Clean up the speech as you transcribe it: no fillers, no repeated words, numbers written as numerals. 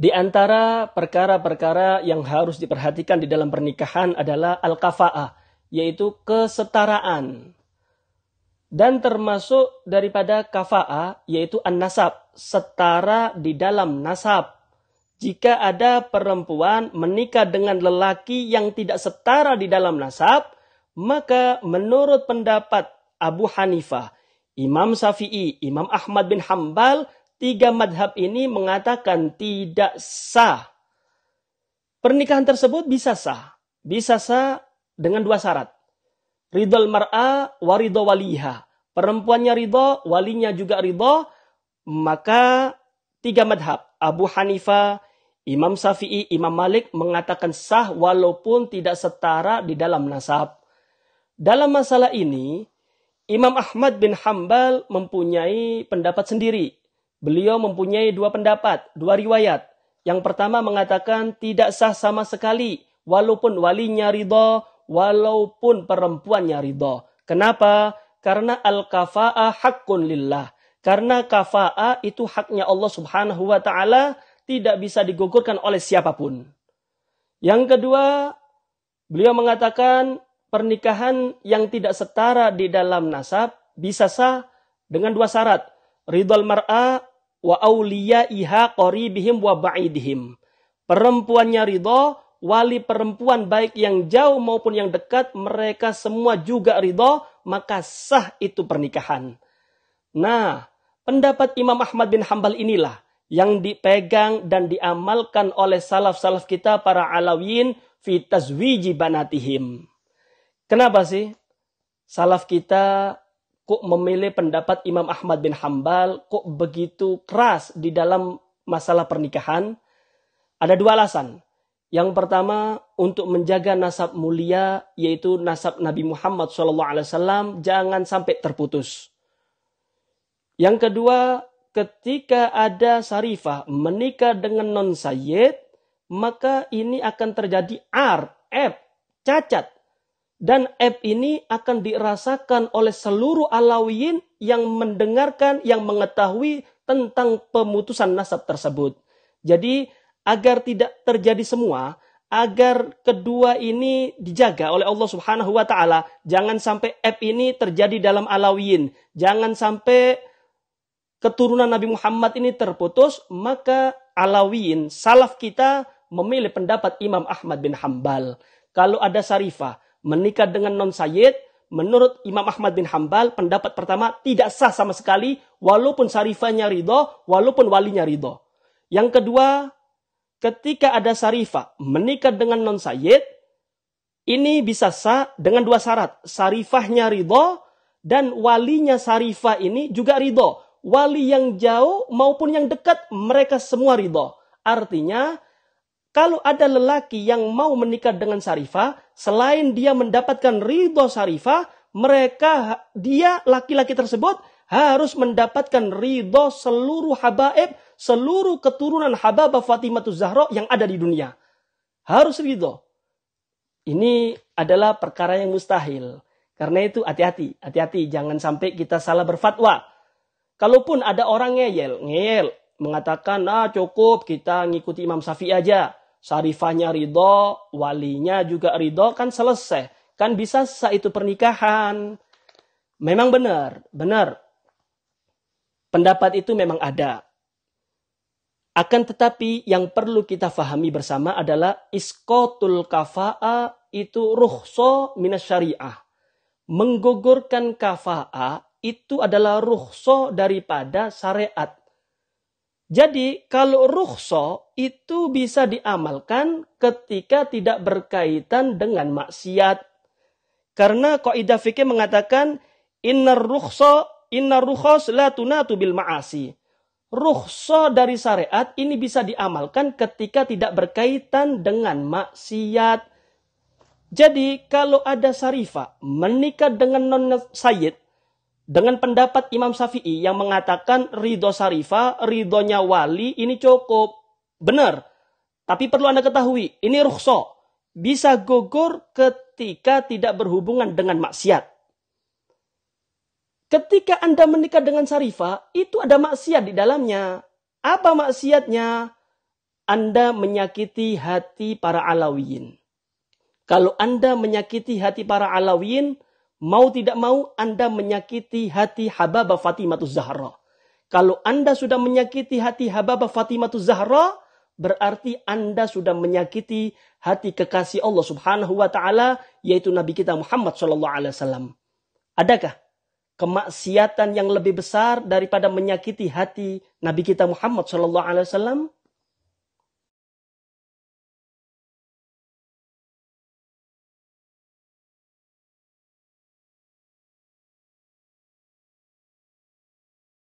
Di antara perkara-perkara yang harus diperhatikan di dalam pernikahan adalah al-kafa'ah, yaitu kesetaraan. Dan termasuk daripada kafa'ah, yaitu an-nasab, setara di dalam nasab. Jika ada perempuan menikah dengan lelaki yang tidak setara di dalam nasab, maka menurut pendapat Abu Hanifah, Imam Syafi'i, Imam Ahmad bin Hambal, tiga madhab ini mengatakan tidak sah. Pernikahan tersebut bisa sah. Bisa sah dengan dua syarat. Ridhol mar'a wa ridho waliha. Perempuannya ridho, walinya juga ridho. Maka tiga madhab. Abu Hanifah, Imam Syafi'i, Imam Malik mengatakan sah walaupun tidak setara di dalam nasab. Dalam masalah ini, Imam Ahmad bin Hambal mempunyai pendapat sendiri. Beliau mempunyai dua pendapat, dua riwayat. Yang pertama mengatakan tidak sah sama sekali, walaupun walinya ridho, walaupun perempuannya ridho. Kenapa? Karena al-kafa'ah haqqun lillah. Karena kafa'ah itu haknya Allah subhanahu wa ta'ala, tidak bisa digugurkan oleh siapapun. Yang kedua, beliau mengatakan pernikahan yang tidak setara di dalam nasab bisa sah dengan dua syarat. Ridhol mar'a wa awliyaiha qaribihim wa ba'idihim. Perempuannya ridho, wali perempuan baik yang jauh maupun yang dekat, mereka semua juga ridho, maka sah itu pernikahan. Nah, pendapat Imam Ahmad bin Hambal inilah yang dipegang dan diamalkan oleh salaf-salaf kita para alawiyin fi tazwiji banatihim. Kenapa sih salaf kita kok memilih pendapat Imam Ahmad bin Hambal, kok begitu keras di dalam masalah pernikahan? Ada dua alasan. Yang pertama, untuk menjaga nasab mulia, yaitu nasab Nabi Muhammad SAW, jangan sampai terputus. Yang kedua, ketika ada sarifah menikah dengan non-sayyid, maka ini akan terjadi aib, cacat. Dan aib ini akan dirasakan oleh seluruh alawiyin yang mendengarkan, yang mengetahui tentang pemutusan nasab tersebut. Jadi agar tidak terjadi semua, agar kedua ini dijaga oleh Allah Subhanahu wa taala, jangan sampai aib ini terjadi dalam alawiyin, jangan sampai keturunan Nabi Muhammad ini terputus, maka alawiyin salaf kita memilih pendapat Imam Ahmad bin Hambal. Kalau ada sarifah menikah dengan non-sayyid, menurut Imam Ahmad bin Hambal, pendapat pertama tidak sah sama sekali, walaupun sarifahnya ridho, walaupun walinya ridho. Yang kedua, ketika ada sarifah menikah dengan non-sayyid, ini bisa sah dengan dua syarat. Sarifahnya ridho, dan walinya sarifah ini juga ridho. Wali yang jauh maupun yang dekat, mereka semua ridho. Artinya, kalau ada lelaki yang mau menikah dengan sarifah, selain dia mendapatkan ridho sarifah, dia laki-laki tersebut harus mendapatkan ridho seluruh habaib, seluruh keturunan hababah Fatimah Zahra yang ada di dunia. Harus ridho. Ini adalah perkara yang mustahil. Karena itu hati-hati, jangan sampai kita salah berfatwa. Kalaupun ada orang ngeyel, mengatakan, cukup kita ngikuti Imam Syafi'i aja. Sarifahnya ridho, walinya juga ridho, kan selesai. Kan bisa sah itu pernikahan. Memang benar. Pendapat itu memang ada. Akan tetapi yang perlu kita fahami bersama adalah iskotul kafa'ah itu rukhso minas syariah. Menggugurkan kafa'ah itu adalah rukhso daripada syariat. Jadi kalau rukhso itu bisa diamalkan ketika tidak berkaitan dengan maksiat. Karena kaidah fikih mengatakan innar rukhos la tunatu bil ma'asi. Rukhso dari syariat ini bisa diamalkan ketika tidak berkaitan dengan maksiat. Jadi kalau ada sarifah menikah dengan non-sayyid, dengan pendapat Imam Syafi'i yang mengatakan ridho sarifah, ridhonya wali, ini cukup. Benar. Tapi perlu Anda ketahui, ini rukhsah. Bisa gugur ketika tidak berhubungan dengan maksiat. Ketika Anda menikah dengan sarifah, itu ada maksiat di dalamnya. Apa maksiatnya? Anda menyakiti hati para Alawiyin. Kalau Anda menyakiti hati para Alawiyin, mau tidak mau Anda menyakiti hati Hababah Fatimatuz Zahra. Kalau Anda sudah menyakiti hati Hababah Fatimatuz Zahra, berarti Anda sudah menyakiti hati kekasih Allah Subhanahu wa taala, yaitu Nabi kita Muhammad sallallahu alaihi wasallam. Adakah kemaksiatan yang lebih besar daripada menyakiti hati Nabi kita Muhammad sallallahu alaihi wasallam?